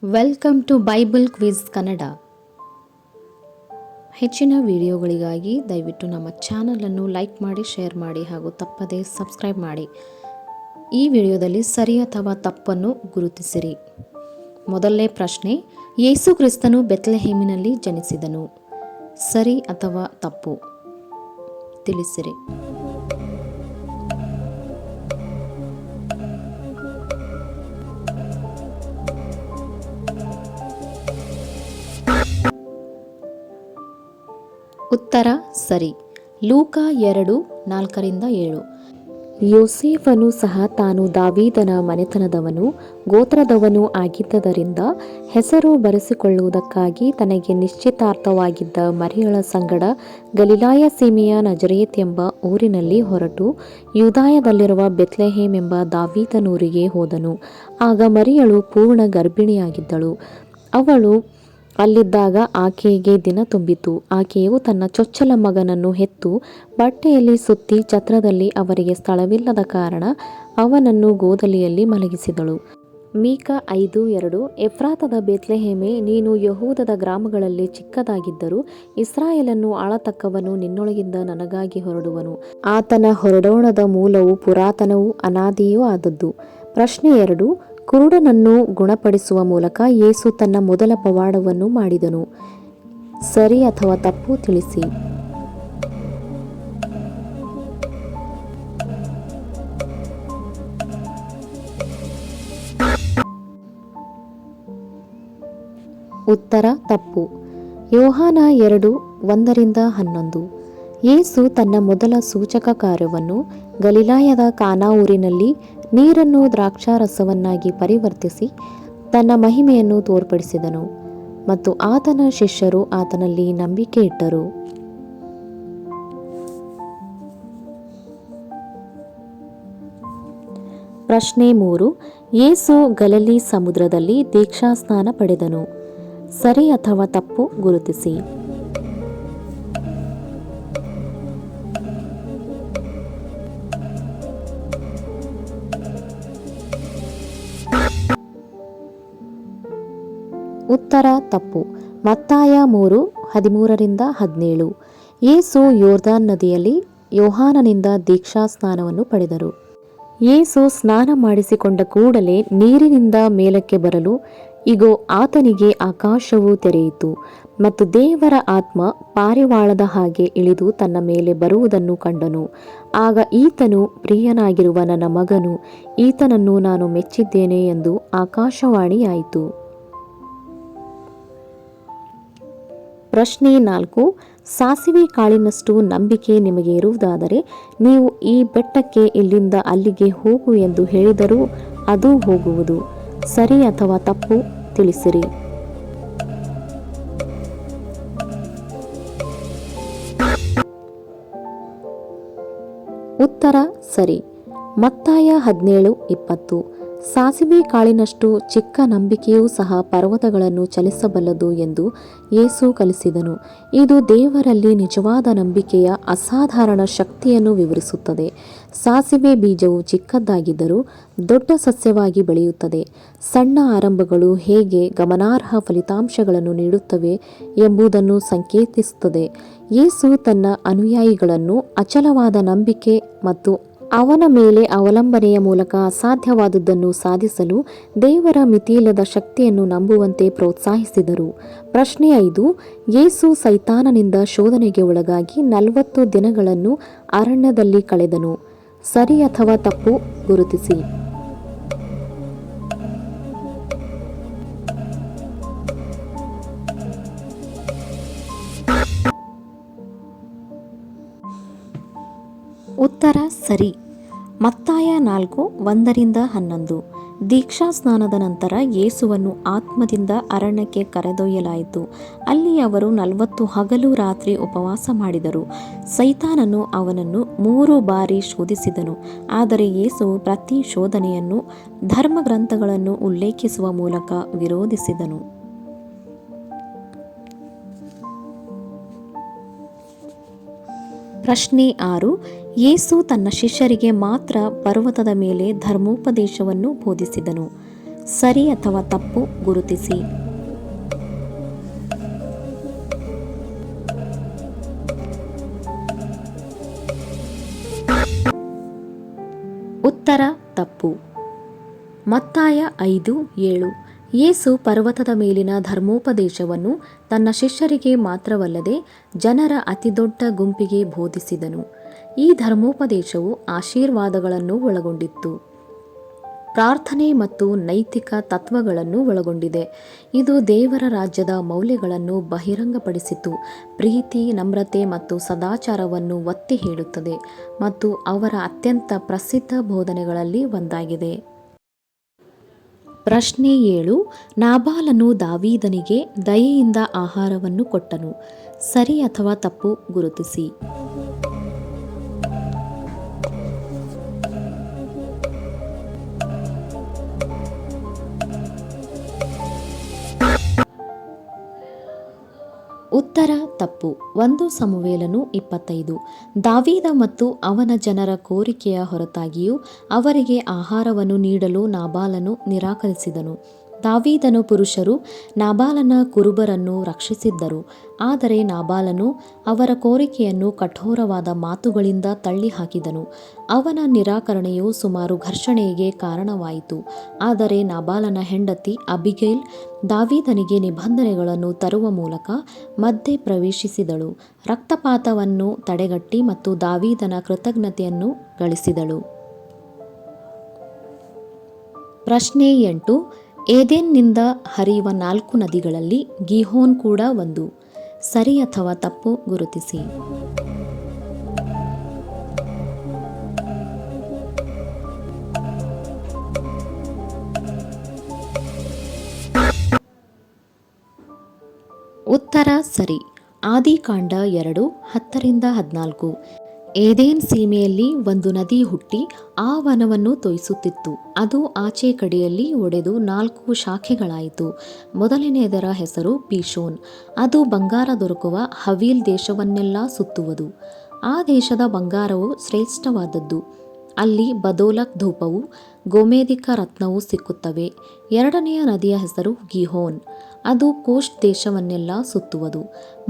Welcome to Bible quiz Kannada. ಹೆಚ್ಚಿನ ವಿಡಿಯೋಗಳಿಗಾಗಿ ದಯವಿಟ್ಟು ನಮ್ಮ ಚಾನಲನ್ನು ಲೈಕ್ ಮಾಡಿ, ಶೇರ್ ಮಾಡಿ ಹಾಗೂ ತಪ್ಪದೇ ಸಬ್ಸ್ಕ್ರೈಬ್ ಮಾಡಿ. ಈ ವಿಡಿಯೋದಲ್ಲಿ ಸರಿ ಅಥವಾ ತಪ್ಪನ್ನು ಗುರುತಿಸಿರಿ. ಮೊದಲನೇ ಪ್ರಶ್ನೆ, ಯೇಸು ಕ್ರಿಸ್ತನು ಬೆತ್ಲೆಹೇಮಿನಲ್ಲಿ ಜನಿಸಿದನು. ಸರಿ ಅಥವಾ ತಪ್ಪು ತಿಳಿಸಿರಿ. ಉತ್ತರ ಸರಿ. ಲೂಕ 2:4-7. ಯೋಸೇಫನು ಸಹ ತಾನು ದಾವೀದನ ಮನೆತನದವನು, ಗೋತ್ರದವನು ಆಗಿದ್ದರಿಂದ ಹೆಸರು ಬರೆಸಿಕೊಳ್ಳುವುದಕ್ಕಾಗಿ ತನಗೆ ನಿಶ್ಚಿತಾರ್ಥವಾಗಿದ್ದ ಮರಿಯಳ ಸಂಗಡ ಗಲಿಲಾಯ ಸೀಮೆಯ ನಜರೇತ್ ಎಂಬ ಊರಿನಲ್ಲಿ ಹೊರಟು ಯೂದಾಯದಲ್ಲಿರುವ ಬೆತ್ಲೆಹೇಮ್ ಎಂಬ ದಾವೀದನೂರಿಗೆ ಹೋದನು. ಆಗ ಮರಿಯಳು ಪೂರ್ಣ ಗರ್ಭಿಣಿಯಾಗಿದ್ದಳು. ಅವಳು ಅಲ್ಲಿದ್ದಾಗ ಆಕೆಗೆ ದಿನ ತುಂಬಿತು. ಆಕೆಯು ತನ್ನ ಚೊಚ್ಚಲ ಮಗನನ್ನು ಹೆತ್ತು ಬಟ್ಟೆಯಲ್ಲಿ ಸುತ್ತಿ ಛತ್ರದಲ್ಲಿ ಅವರಿಗೆ ಸ್ಥಳವಿಲ್ಲದ ಕಾರಣ ಅವನನ್ನು ಗೋದಲಿಯಲ್ಲಿ ಮಲಗಿಸಿದಳು. ಮೀಕ 5:2. ಎಫ್ರಾತದ ಬೆತ್ಲೆಹೇಮೆ, ನೀನು ಯಹೂದದ ಗ್ರಾಮಗಳಲ್ಲಿ ಚಿಕ್ಕದಾಗಿದ್ದರೂ ಇಸ್ರಾಯೇಲನ್ನು ಆಳತಕ್ಕವನು ನಿನ್ನೊಳಗಿಂದ ನನಗಾಗಿ ಹೊರಡುವನು. ಆತನ ಹೊರಡೋಣದ ಮೂಲವು ಪುರಾತನವೂ ಅನಾದಿಯೂ ಆದದ್ದು. ಪ್ರಶ್ನೆ 2. ಕುರುಡನನ್ನು ಗುಣಪಡಿಸುವ ಮೂಲಕ ಯೇಸು ತನ್ನ ಮೊದಲ ಪವಾಡವನ್ನು ಮಾಡಿದನು. ಸರಿ ಅಥವಾ ತಪ್ಪು ತಿಳಿಸಿ. ಉತ್ತರ ತಪ್ಪು. ಯೋಹಾನ 2:1-11. ಯೇಸು ತನ್ನ ಮೊದಲ ಸೂಚಕ ಕಾರ್ಯವನ್ನು ಗಲಿಲಾಯದ ಕಾನಾ ಊರಿನಲ್ಲಿ ನೀರನ್ನು ದ್ರಾಕ್ಷಾರಸವನ್ನಾಗಿ ಪರಿವರ್ತಿಸಿ ತನ್ನ ಮಹಿಮೆಯನ್ನು ತೋರ್ಪಡಿಸಿದನು ಮತ್ತು ಆತನ ಶಿಷ್ಯರು ಆತನಲ್ಲಿ ನಂಬಿಕೆ ಇಟ್ಟರು. ಪ್ರಶ್ನೆ 3. ಯೇಸು ಗಲಿಲೈ ಸಮುದ್ರದಲ್ಲಿ ದೀಕ್ಷಾಸ್ನಾನ ಪಡೆದನು. ಸರಿ ಅಥವಾ ತಪ್ಪು ಗುರುತಿಸಿ. ಉತ್ತರ ತಪ್ಪು. ಮತ್ತಾಯ 3:13-17. ಯೇಸು ಯೋರ್ದಾನ್ ನದಿಯಲ್ಲಿ ಯೋಹಾನನಿಂದ ದೀಕ್ಷಾಸ್ನಾನವನ್ನು ಪಡೆದರು. ಯೇಸು ಸ್ನಾನ ಮಾಡಿಸಿಕೊಂಡ ಕೂಡಲೇ ನೀರಿನಿಂದ ಮೇಲಕ್ಕೆ ಬರಲು ಇಗೋ, ಆತನಿಗೆ ಆಕಾಶವು ತೆರೆಯಿತು ಮತ್ತು ದೇವರ ಆತ್ಮ ಪಾರಿವಾಳದ ಹಾಗೆ ಇಳಿದು ತನ್ನ ಮೇಲೆ ಬರುವುದನ್ನು ಕಂಡನು. ಆಗ ಈತನು ಪ್ರಿಯನಾಗಿರುವ ನನ್ನ ಮಗನು, ಈತನನ್ನು ನಾನು ಮೆಚ್ಚಿದ್ದೇನೆ ಎಂದು ಆಕಾಶವಾಣಿಯಾಯಿತು. ಪ್ರಶ್ನೆ 4. ಸಾಸಿವೆ ಕಾಳಿನಷ್ಟು ನಂಬಿಕೆ ನಿಮಗೆ ಇರುವುದಾದರೆ ನೀವು ಈ ಬೆಟ್ಟಕ್ಕೆ ಇಲ್ಲಿಂದ ಅಲ್ಲಿಗೆ ಹೋಗು ಎಂದು ಹೇಳಿದರೂ ಅದು ಹೋಗುವುದು. ಸರಿ ಅಥವಾ ತಪ್ಪು ತಿಳಿಸಿರಿ. ಉತ್ತರ ಸರಿ. ಮತ್ತಾಯ 17:20. ಸಾಸಿವೆ ಕಾಳಿನಷ್ಟು ಚಿಕ್ಕ ನಂಬಿಕೆಯೂ ಸಹ ಪರ್ವತಗಳನ್ನು ಚಲಿಸಬಲ್ಲದು ಎಂದು ಯೇಸು ಕಲಿಸಿದನು. ಇದು ದೇವರಲ್ಲಿ ನಿಜವಾದ ನಂಬಿಕೆಯ ಅಸಾಧಾರಣ ಶಕ್ತಿಯನ್ನು ವಿವರಿಸುತ್ತದೆ. ಸಾಸಿವೆ ಬೀಜವು ಚಿಕ್ಕದಾಗಿದ್ದರೂ ದೊಡ್ಡ ಸಸ್ಯವಾಗಿ ಬೆಳೆಯುತ್ತದೆ. ಸಣ್ಣ ಆರಂಭಗಳು ಹೇಗೆ ಗಮನಾರ್ಹ ಫಲಿತಾಂಶಗಳನ್ನು ನೀಡುತ್ತವೆ ಎಂಬುದನ್ನು ಸಂಕೇತಿಸುತ್ತದೆ. ಯೇಸು ತನ್ನ ಅನುಯಾಯಿಗಳನ್ನು ಅಚಲವಾದ ನಂಬಿಕೆ ಮತ್ತು ಅವನ ಮೇಲೆ ಅವಲಂಬನೆಯ ಮೂಲಕ ಅಸಾಧ್ಯವಾದುದನ್ನು ಸಾಧಿಸಲು ದೇವರ ಮಿತಿಯಿಲ್ಲದ ಶಕ್ತಿಯನ್ನು ನಂಬುವಂತೆ ಪ್ರೋತ್ಸಾಹಿಸಿದರು. ಪ್ರಶ್ನೆ 5. ಯೇಸು ಸೈತಾನನಿಂದ ಶೋಧನೆಗೆ ಒಳಗಾಗಿ 40 ದಿನಗಳನ್ನು ಅರಣ್ಯದಲ್ಲಿ ಕಳೆದನು. ಸರಿ ಅಥವಾ ತಪ್ಪು ಗುರುತಿಸಿ. ಉತ್ತರ ಸರಿ. ಮತ್ತಾಯ 4:1-11. ದೀಕ್ಷಾಸ್ನಾನದ ನಂತರ ಯೇಸುವನ್ನು ಆತ್ಮದಿಂದ ಅರಣ್ಯಕ್ಕೆ ಕರೆದೊಯ್ಯಲಾಯಿತು. ಅಲ್ಲಿ ಅವರು 40 ಹಗಲು ರಾತ್ರಿ ಉಪವಾಸ ಮಾಡಿದರು. ಸೈತಾನನು ಅವನನ್ನು 3 ಬಾರಿ ಶೋಧಿಸಿದನು. ಆದರೆ ಯೇಸು ಪ್ರತಿ ಶೋಧನೆಯನ್ನು ಧರ್ಮಗ್ರಂಥಗಳನ್ನು ಉಲ್ಲೇಖಿಸುವ ಮೂಲಕ ವಿರೋಧಿಸಿದನು. ಪ್ರಶ್ನೆ 6. ಯೇಸು ತನ್ನ ಶಿಷ್ಯರಿಗೆ ಮಾತ್ರ ಪರ್ವತದ ಮೇಲೆ ಧರ್ಮೋಪದೇಶವನ್ನು ಬೋಧಿಸಿದನು. ಸರಿ ಅಥವಾ ತಪ್ಪು ಗುರುತಿಸಿ. ಉತ್ತರ ತಪ್ಪು. ಮತ್ತಾಯ 5:7. ಯೇಸು ಪರ್ವತದ ಮೇಲಿನ ಧರ್ಮೋಪದೇಶವನ್ನು ತನ್ನ ಶಿಷ್ಯರಿಗೆ ಮಾತ್ರವಲ್ಲದೆ ಜನರ ಅತಿದೊಡ್ಡ ಗುಂಪಿಗೆ ಬೋಧಿಸಿದನು. ಈ ಧರ್ಮೋಪದೇಶವು ಆಶೀರ್ವಾದಗಳನ್ನು ಒಳಗೊಂಡಿತ್ತು, ಪ್ರಾರ್ಥನೆ ಮತ್ತು ನೈತಿಕ ತತ್ವಗಳನ್ನು ಒಳಗೊಂಡಿದೆ. ಇದು ದೇವರ ರಾಜ್ಯದ ಮೌಲ್ಯಗಳನ್ನು ಬಹಿರಂಗಪಡಿಸಿತು, ಪ್ರೀತಿ, ನಮ್ರತೆ ಮತ್ತು ಸದಾಚಾರವನ್ನು ಒತ್ತಿ ಹೇಳುತ್ತದೆ ಮತ್ತು ಅವರ ಅತ್ಯಂತ ಪ್ರಸಿದ್ಧ ಬೋಧನೆಗಳಲ್ಲಿ ಒಂದಾಗಿದೆ. ಪ್ರಶ್ನೆ 7. ನಾಬಾಲನು ದಾವೀದನಿಗೆ ದಯೆಯಿಂದ ಆಹಾರವನ್ನು ಕೊಟ್ಟನು. ಸರಿ ಅಥವಾ ತಪ್ಪು ಗುರುತಿಸಿ. ಉತ್ತರ ತಪ್ಪು. 1 ಸಮುವೇಲನು 25. ದಾವೀದ ಮತ್ತು ಅವನ ಜನರ ಕೋರಿಕೆಯ ಹೊರತಾಗಿಯೂ ಅವರಿಗೆ ಆಹಾರವನ್ನು ನೀಡಲು ನಾಬಾಲನು ನಿರಾಕರಿಸಿದನು. ದಾವೀದನ ಪುರುಷರು ನಾಬಾಲನ ಕುರುಬರನ್ನು ರಕ್ಷಿಸಿದ್ದರು, ಆದರೆ ನಾಬಾಲನು ಅವರ ಕೋರಿಕೆಯನ್ನು ಕಠೋರವಾದ ಮಾತುಗಳಿಂದ ತಳ್ಳಿಹಾಕಿದನು. ಅವನ ನಿರಾಕರಣೆಯು ಸುಮಾರು ಘರ್ಷಣೆಗೆ ಕಾರಣವಾಯಿತು. ಆದರೆ ನಾಬಾಲನ ಹೆಂಡತಿ ಅಬಿಗೈಲ್ ದಾವೀದನಿಗೆ ನಿಬಂಧನೆಗಳನ್ನು ತರುವ ಮೂಲಕ ಮಧ್ಯೆ ಪ್ರವೇಶಿಸಿದಳು, ರಕ್ತಪಾತವನ್ನು ತಡೆಗಟ್ಟಿ ಮತ್ತು ದಾವೀದನ ಕೃತಜ್ಞತೆಯನ್ನು ಗಳಿಸಿದಳು. ಪ್ರಶ್ನೆ 8. ಏದೆನ್ನಿಂದ ಹರಿಯುವ 4 ನದಿಗಳಲ್ಲಿ ಗೀಹೋನ್ ಕೂಡ ಒಂದು. ಸರಿ ಅಥವಾ ತಪ್ಪು ಗುರುತಿಸಿ. ಉತ್ತರ ಸರಿ. ಆದಿಕಾಂಡ 2:10-14. ಏದೆನ್ ಸೀಮೆಯಲ್ಲಿ ಒಂದು ನದಿ ಹುಟ್ಟಿ ಆ ವನವನ್ನು ತೋಯಿಸುತ್ತಿತ್ತು. ಅದು ಆಚೆ ಕಡೆಯಲ್ಲಿ ಒಡೆದು 4 ಶಾಖೆಗಳಾಯಿತು. ಮೊದಲನೆಯದರ ಹೆಸರು ಪೀಶೋನ್. ಅದು ಬಂಗಾರ ದೊರಕುವ ಹವೀಲ್ ದೇಶವನ್ನೆಲ್ಲ ಸುತ್ತುವುದು. ಆ ದೇಶದ ಬಂಗಾರವು ಶ್ರೇಷ್ಠವಾದದ್ದು. ಅಲ್ಲಿ ಬದೋಲಕ್ ಧೂಪವು ಗೋಮೇಧಿಕ ರತ್ನವು ಸಿಕ್ಕುತ್ತವೆ. ಎರಡನೆಯ ನದಿಯ ಹೆಸರು ಗಿಹೋನ್. ಅದು ಕೂಷ್ ದೇಶವನ್ನೆಲ್ಲ ಸುತ್ತುವುದು.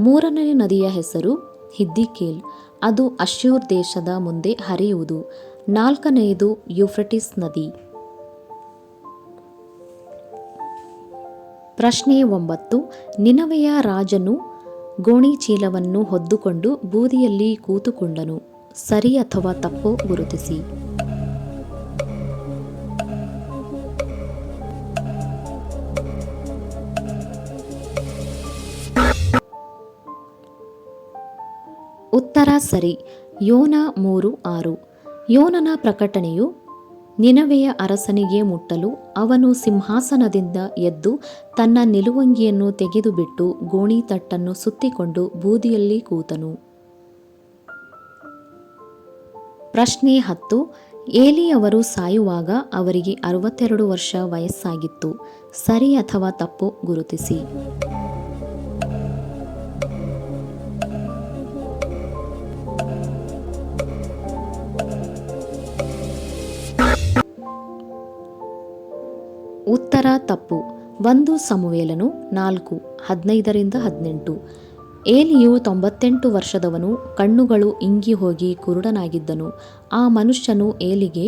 ಮೂರನೆಯ ನದಿಯ ಹೆಸರು ಹಿದ್ದಿಕೇಲ್. ಅದು ಅಶ್ಶೂರ್ ದೇಶದ ಮುಂದೆ ಹರಿಯುವುದು. ನಾಲ್ಕನೆಯದು ಯೂಫ್ರಟಿಸ್ ನದಿ. ಪ್ರಶ್ನೆ 9. ನಿನವೆಯ ರಾಜನು ಗೋಣಿಚೀಲವನ್ನು ಹೊದ್ದುಕೊಂಡು ಬೂದಿಯಲ್ಲಿ ಕೂತುಕೊಂಡನು. ಸರಿ ಅಥವಾ ತಪ್ಪು ಗುರುತಿಸಿ. ಉತ್ತರ ಸರಿ. ಯೋನ 3:6. ಯೋನನ ಪ್ರಕಟಣೆಯು ನಿನವೆಯ ಅರಸನಿಗೆ ಮುಟ್ಟಲು ಅವನು ಸಿಂಹಾಸನದಿಂದ ಎದ್ದು ತನ್ನ ನಿಲುವಂಗಿಯನ್ನು ತೆಗೆದುಬಿಟ್ಟು ಗೋಣಿತಟ್ಟನ್ನು ಸುತ್ತಿಕೊಂಡು ಬೂದಿಯಲ್ಲಿ ಕೂತನು. ಪ್ರಶ್ನೆ 10. ಏಲಿಯವರು ಸಾಯುವಾಗ ಅವರಿಗೆ 62 ವರ್ಷ ವಯಸ್ಸಾಗಿತ್ತು. ಸರಿ ಅಥವಾ ತಪ್ಪು ಗುರುತಿಸಿ. ಉತ್ತರ ತಪ್ಪು. 1 ಸಮುವೇಲನು 4:15-18. ಏಲಿಯು 98 ವರ್ಷದವನು, ಕಣ್ಣುಗಳು ಇಂಗಿ ಹೋಗಿ ಕುರುಡನಾಗಿದ್ದನು. ಆ ಮನುಷ್ಯನು ಏಲಿಗೆ,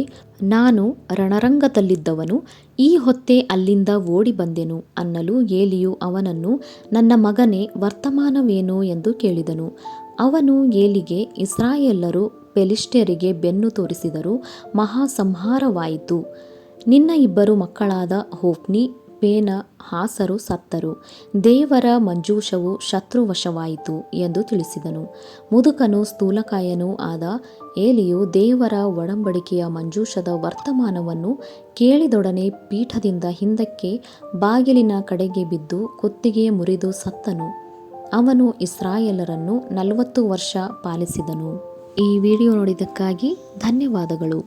ನಾನು ರಣರಂಗದಲ್ಲಿದ್ದವನು, ಈ ಹೊತ್ತೇ ಅಲ್ಲಿಂದ ಓಡಿ ಬಂದೆನು ಅನ್ನಲು ಏಲಿಯು ಅವನನ್ನು, ನನ್ನ ಮಗನೇ, ವರ್ತಮಾನವೇನು ಎಂದು ಕೇಳಿದನು. ಅವನು ಏಲಿಗೆ, ಇಸ್ರಾಯೇಲ್ಯರು ಫೆಲಿಷ್ಟಿಯರಿಗೆ ಬೆನ್ನು ತೋರಿಸಿದರು, ಮಹಾಸಂಹಾರವಾಯಿತು. ನಿನ್ನ 2 ಮಕ್ಕಳಾದ ಹೋಫ್ನಿ, ಪೇನ, ಹಾಸರು ಸತ್ತರು. ದೇವರ ಮಂಜೂಷವು ಶತ್ರುವಶವಾಯಿತು ಎಂದು ತಿಳಿಸಿದನು. ಮುದುಕನು ಸ್ಥೂಲಕಾಯನೂ ಆದ ಏಲಿಯು ದೇವರ ಒಡಂಬಡಿಕೆಯ ಮಂಜೂಷದ ವರ್ತಮಾನವನ್ನು ಕೇಳಿದೊಡನೆ ಪೀಠದಿಂದ ಹಿಂದಕ್ಕೆ ಬಾಗಿಲಿನ ಕಡೆಗೆ ಬಿದ್ದು ಕುತ್ತಿಗೆ ಮುರಿದು ಸತ್ತನು. ಅವನು ಇಸ್ರಾಯೇಲರನ್ನು 40 ವರ್ಷ ಪಾಲಿಸಿದನು. ಈ ವಿಡಿಯೋ ನೋಡಿದ್ದಕ್ಕಾಗಿ ಧನ್ಯವಾದಗಳು.